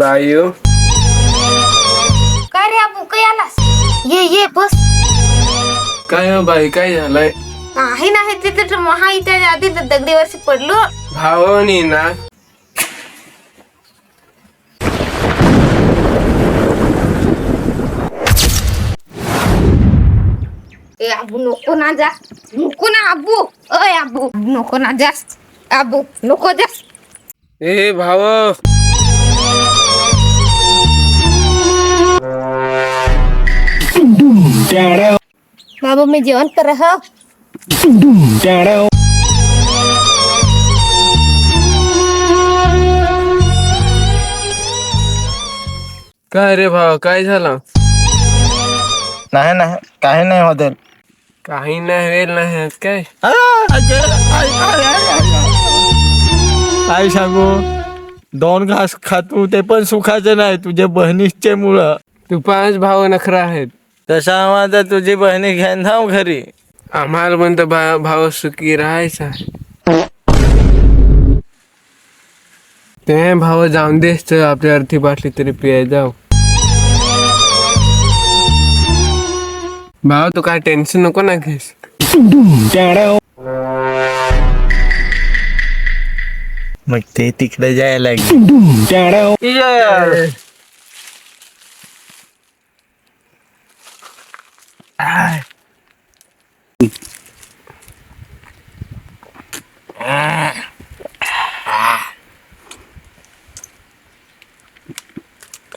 बायू काय रे अबू काय आलास? ये बस. काय हो बाई, काय झालंय? आहे ना, हे तिथे महाईच्या आधी दगडीवरती पडलो. भावनी ना. ए अबू नको ना जा, नको ना अबू. अय अबू नको ना जास, अबू नको जास. ए भाव, बाबू मी जेवण कर ह. काय रे भाव, काय झालं? नाही नाही, काही नाही होते. काही नाही वेळ नाही काय? काय सांगू, 2 घास खातू ते पण सुखाचं नाही तुझ्या बहिणीचे मुळे. तू 5 भाव नखरा आहेत. तसा माझा तुझी बहिणी घेऊन जाऊ घरी. आम्हाला म्हणतो भाव सुखी राहायचा. ते भाव जाऊन देस तर आपली अर्धी बाटली तरी पियाय जाऊ. भाव तू काय टेन्शन नको ना घेस. मग ते तिकडे जायला लागेल.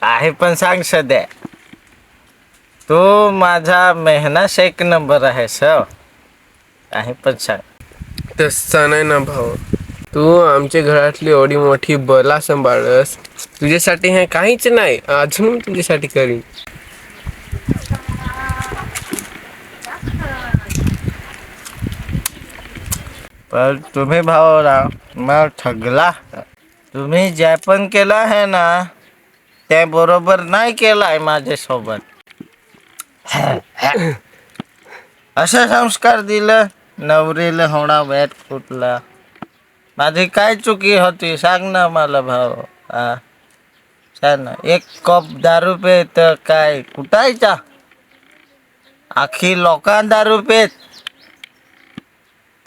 काही पण सांग सध्या, तू माझा मेहनत 1 नंबर आहे सर. काही पण सांग. तसा नाही ना भाऊ, तू आमच्या घरातली एवढी मोठी बला सांभाळस, तुझ्यासाठी हे काहीच नाही. अजून तुझ्यासाठी करीन. पण तुम्ही भावरा मला ठगला. तुम्ही जे पण केलं आहे ना, त्या बरोबर नाही केलं आहे माझ्यासोबत. असे संस्कार दिलं नवरीला होणा वेट फुटला. माझी काय चुकी होती सांग ना मला भाऊ. सांग ना, 1 कप दारू पे तर काय कुटायचा? आखी लोकां दारू पेत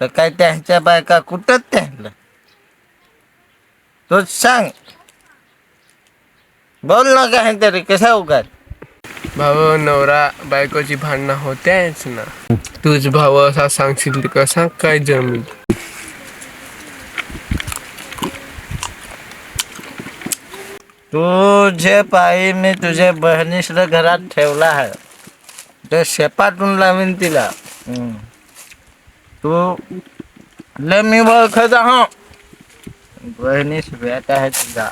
तर काय त्यांच्या बायका कुठत त्यांना? तूच सांग, बोल ना काहीतरी. कसा उगाच भाऊ, नवरा बायकोची भांडणं होत्याच ना. तूच भाऊ असा सांगशील तर कसा काय जमील? तुझे पायी मी तुझ्या बहिणीला घरात ठेवला आहे, ते शेपाटून लावीन तिला. तू ले मी ओळखत आहो. बहिणीस भेट आहे तुझा.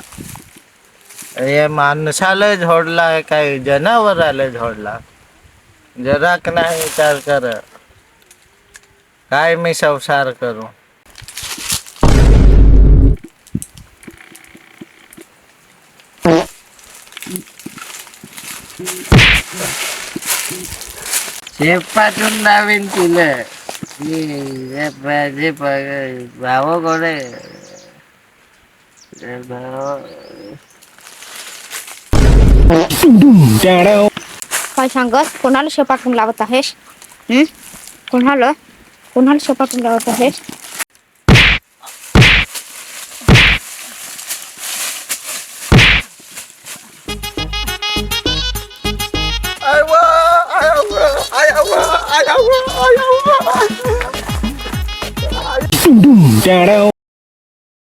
हे माणसाला झोडला आहे काय जनावराला झोडला? जराक नाही विचार कर. काय मी संसार करू? शेपाटून लावीन तिला. भाव कोणे काय सांगस, कोणाला शेपाटून लावत आहेस? कोणाला शेपाटून लावत आहेस?